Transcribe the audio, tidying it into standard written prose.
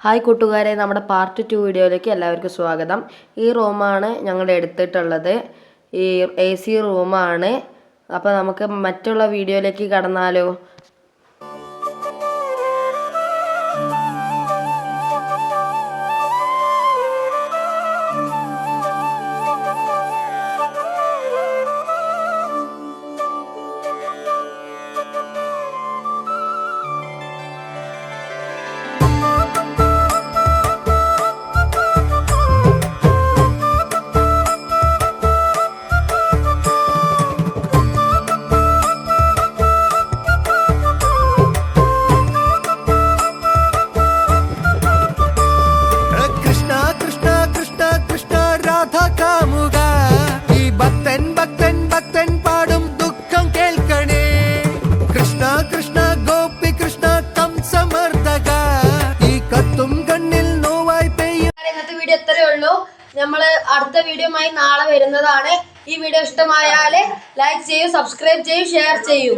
Hi കൂട്ടുകാരെ, നമ്മുടെ part 2 വീഡിയോയിലേക്ക് എല്ലാവർക്കും സ്വാഗതം. ഈ റൂമാണ് ഞങ്ങൾ എടുത്തിട്ടുള്ളത്. ഈ AC റൂമാണ്. അപ്പോൾ നമുക്ക് മറ്റുള്ള വീഡിയോയിലേക്ക് കടന്നാലോ. നമ്മള് അടുത്ത വീഡിയോയുമായി നാളെ വരുന്നതാണ്. ഈ വീഡിയോ ഇഷ്ടമായാൽ ലൈക്ക് ചെയ്യൂ, സബ്സ്ക്രൈബ് ചെയ്യൂ, ഷെയർ ചെയ്യൂ.